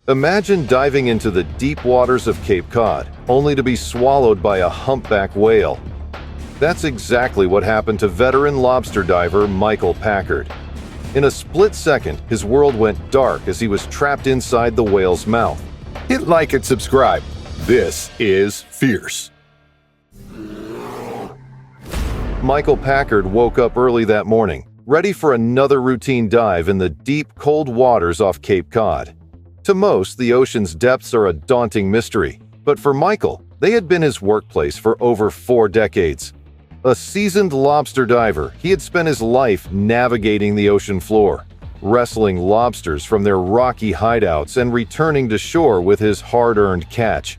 Imagine diving into the deep waters of Cape Cod, only to be swallowed by a humpback whale. That's exactly what happened to veteran lobster diver Micheal Packard. In a split second, his world went dark as he was trapped inside the whale's mouth. Hit like and subscribe. This is Fierce. Micheal Packard woke up early that morning, ready for another routine dive in the deep, cold waters off Cape Cod. To most, the ocean's depths are a daunting mystery, but for Micheal, they had been his workplace for over 4 decades. A seasoned lobster diver, he had spent his life navigating the ocean floor, wrestling lobsters from their rocky hideouts and returning to shore with his hard-earned catch.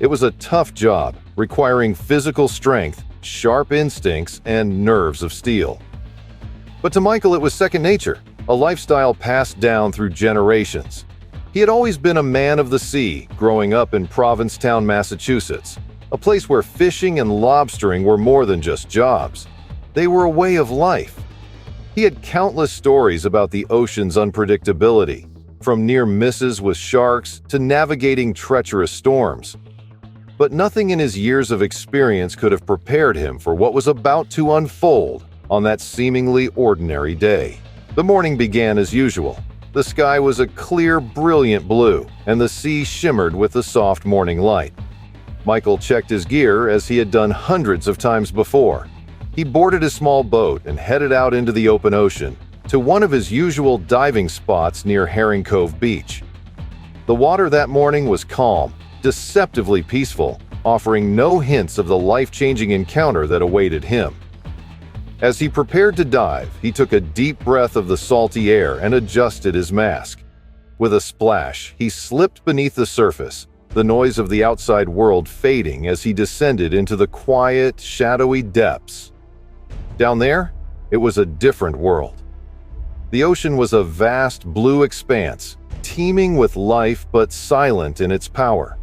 It was a tough job, requiring physical strength, sharp instincts, and nerves of steel. But to Micheal, it was second nature, a lifestyle passed down through generations. He had always been a man of the sea, growing up in Provincetown, Massachusetts, a place where fishing and lobstering were more than just jobs. They were a way of life. He had countless stories about the ocean's unpredictability, from near misses with sharks to navigating treacherous storms. But nothing in his years of experience could have prepared him for what was about to unfold on that seemingly ordinary day. The morning began as usual. The sky was a clear, brilliant blue, and the sea shimmered with the soft morning light. Micheal checked his gear as he had done hundreds of times before. He boarded a small boat and headed out into the open ocean, to one of his usual diving spots near Herring Cove Beach. The water that morning was calm, deceptively peaceful, offering no hints of the life-changing encounter that awaited him. As he prepared to dive, he took a deep breath of the salty air and adjusted his mask. With a splash, he slipped beneath the surface, the noise of the outside world fading as he descended into the quiet, shadowy depths. Down there, it was a different world. The ocean was a vast blue expanse, teeming with life but silent in its power.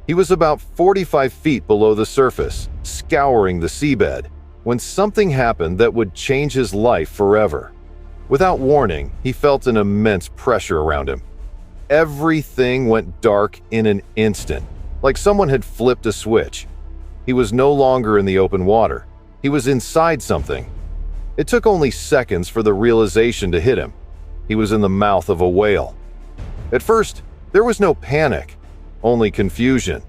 He was about 45 feet below the surface, scouring the seabed, when something happened that would change his life forever. Without warning, he felt an immense pressure around him. Everything went dark in an instant, like someone had flipped a switch. He was no longer in the open water. He was inside something. It took only seconds for the realization to hit him. He was in the mouth of a whale. At first, there was no panic, only confusion.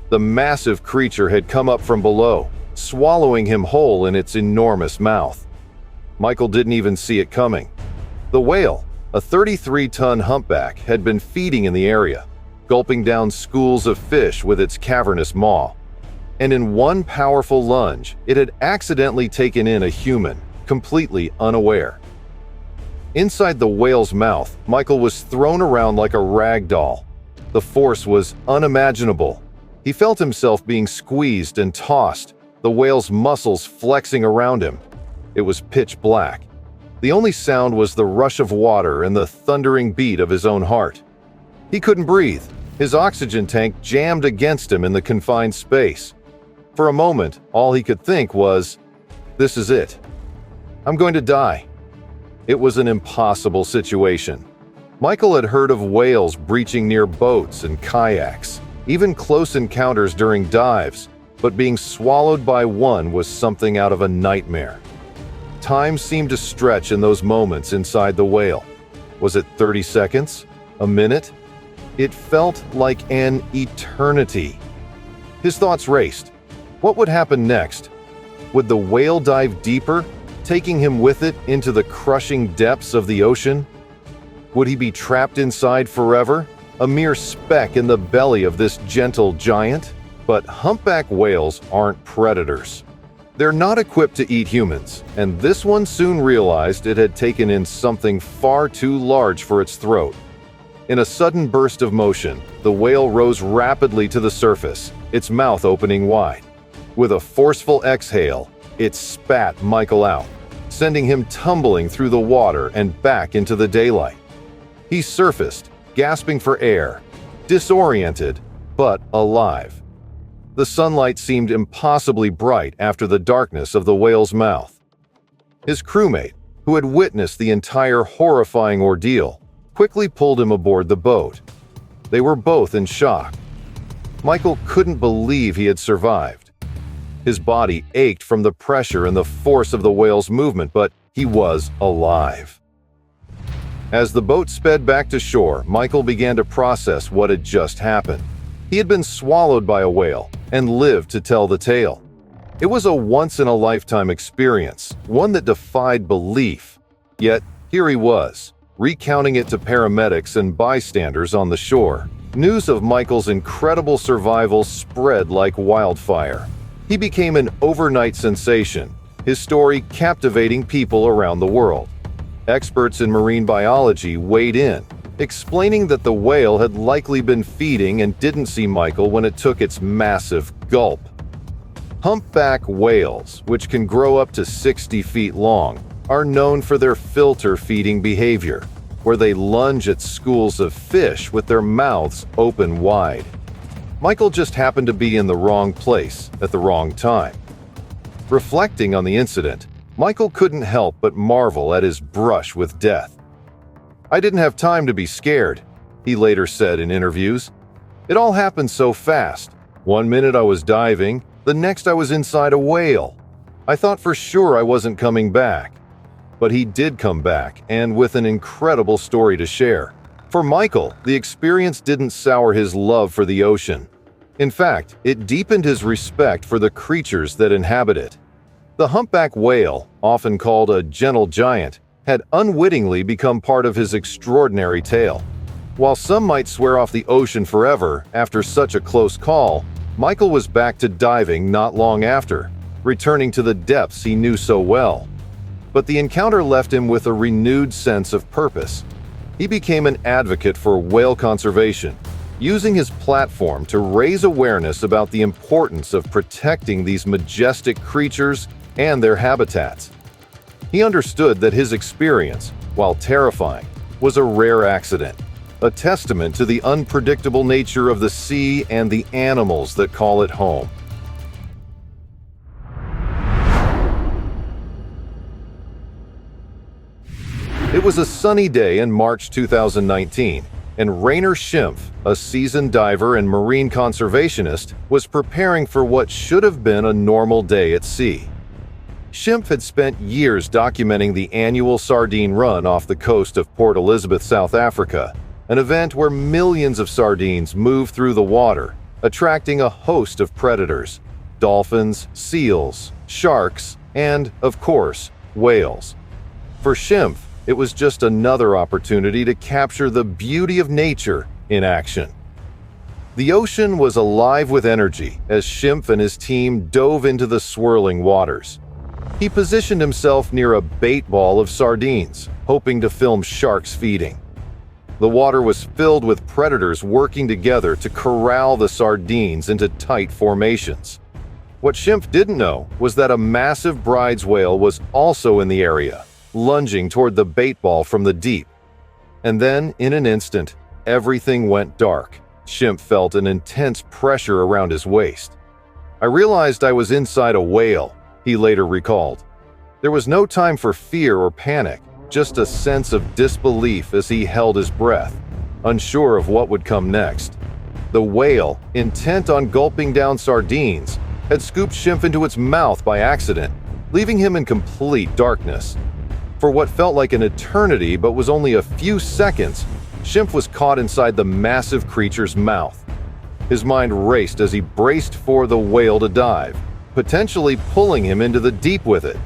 The massive creature had come up from below, swallowing him whole in its enormous mouth. Micheal didn't even see it coming. The whale, a 33-ton humpback, had been feeding in the area, gulping down schools of fish with its cavernous maw. And in one powerful lunge, it had accidentally taken in a human, completely unaware. Inside the whale's mouth, Micheal was thrown around like a rag doll. The force was unimaginable. He felt himself being squeezed and tossed, the whale's muscles flexing around him. It was pitch black. The only sound was the rush of water and the thundering beat of his own heart. He couldn't breathe. His oxygen tank jammed against him in the confined space. For a moment, all he could think was, "This is it. I'm going to die." It was an impossible situation. Micheal had heard of whales breaching near boats and kayaks, even close encounters during dives, but being swallowed by one was something out of a nightmare. Time seemed to stretch in those moments inside the whale. Was it 30 seconds? A minute? It felt like an eternity. His thoughts raced. What would happen next? Would the whale dive deeper, taking him with it into the crushing depths of the ocean? Would he be trapped inside forever, a mere speck in the belly of this gentle giant? But humpback whales aren't predators. They're not equipped to eat humans, and this one soon realized it had taken in something far too large for its throat. In a sudden burst of motion, the whale rose rapidly to the surface, its mouth opening wide. With a forceful exhale, it spat Micheal out, sending him tumbling through the water and back into the daylight. He surfaced, gasping for air, disoriented, but alive. The sunlight seemed impossibly bright after the darkness of the whale's mouth. His crewmate, who had witnessed the entire horrifying ordeal, quickly pulled him aboard the boat. They were both in shock. Micheal couldn't believe he had survived. His body ached from the pressure and the force of the whale's movement, but he was alive. As the boat sped back to shore, Micheal began to process what had just happened. He had been swallowed by a whale and lived to tell the tale. It was a once-in-a-lifetime experience, one that defied belief. Yet, here he was, recounting it to paramedics and bystanders on the shore. News of Micheal's incredible survival spread like wildfire. He became an overnight sensation, his story captivating people around the world. Experts in marine biology weighed in, explaining that the whale had likely been feeding and didn't see Micheal when it took its massive gulp. Humpback whales, which can grow up to 60 feet long, are known for their filter-feeding behavior, where they lunge at schools of fish with their mouths open wide. Micheal just happened to be in the wrong place at the wrong time. Reflecting on the incident, Micheal couldn't help but marvel at his brush with death. "I didn't have time to be scared," he later said in interviews. "It all happened so fast. One minute I was diving, the next I was inside a whale. I thought for sure I wasn't coming back." But he did come back, and with an incredible story to share. For Micheal, the experience didn't sour his love for the ocean. In fact, it deepened his respect for the creatures that inhabit it. The humpback whale, often called a gentle giant, had unwittingly become part of his extraordinary tale. While some might swear off the ocean forever after such a close call, Micheal was back to diving not long after, returning to the depths he knew so well. But the encounter left him with a renewed sense of purpose. He became an advocate for whale conservation, using his platform to raise awareness about the importance of protecting these majestic creatures and their habitats. He understood that his experience, while terrifying, was a rare accident, a testament to the unpredictable nature of the sea and the animals that call it home. It was a sunny day in March 2019, and Rainer Schimpf, a seasoned diver and marine conservationist, was preparing for what should have been a normal day at sea. Schimpf had spent years documenting the annual sardine run off the coast of Port Elizabeth, South Africa, an event where millions of sardines move through the water, attracting a host of predators: dolphins, seals, sharks, and, of course, whales. For Schimpf, it was just another opportunity to capture the beauty of nature in action. The ocean was alive with energy as Schimpf and his team dove into the swirling waters. He positioned himself near a bait ball of sardines, hoping to film sharks feeding. The water was filled with predators working together to corral the sardines into tight formations. What Schimpf didn't know was that a massive bride's whale was also in the area, lunging toward the bait ball from the deep. And then, in an instant, everything went dark. Schimpf felt an intense pressure around his waist. "I realized I was inside a whale," he later recalled. There was no time for fear or panic, just a sense of disbelief as he held his breath, unsure of what would come next. The whale, intent on gulping down sardines, had scooped Schimpf into its mouth by accident, leaving him in complete darkness. For what felt like an eternity but was only a few seconds, Schimpf was caught inside the massive creature's mouth. His mind raced as he braced for the whale to dive, potentially pulling him into the deep with it.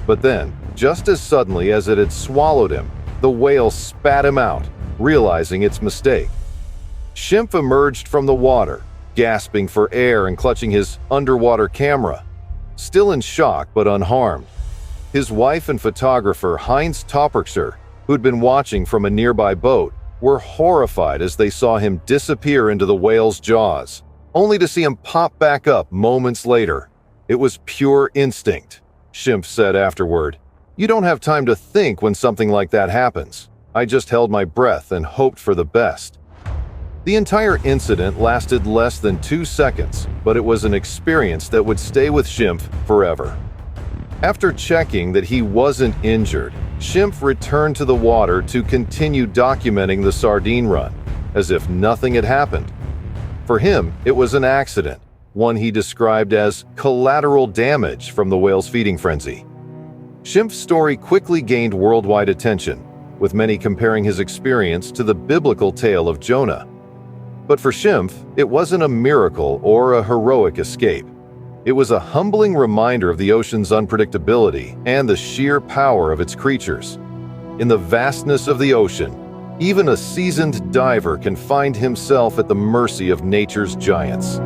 But then, just as suddenly as it had swallowed him, the whale spat him out, realizing its mistake. Schimpf emerged from the water, gasping for air and clutching his underwater camera, still in shock but unharmed. His wife and photographer Heinz Topperkscher, who'd been watching from a nearby boat, were horrified as they saw him disappear into the whale's jaws, only to see him pop back up moments later. "It was pure instinct," Schimpf said afterward. "You don't have time to think when something like that happens. I just held my breath and hoped for the best." The entire incident lasted less than 2 seconds, but it was an experience that would stay with Schimpf forever. After checking that he wasn't injured, Schimpf returned to the water to continue documenting the sardine run. as if nothing had happened. For him, it was an accident, one he described as collateral damage from the whale's feeding frenzy. Schimpf's story quickly gained worldwide attention, with many comparing his experience to the biblical tale of Jonah. But for Schimpf, it wasn't a miracle or a heroic escape. It was a humbling reminder of the ocean's unpredictability and the sheer power of its creatures. In the vastness of the ocean, even a seasoned diver can find himself at the mercy of nature's giants.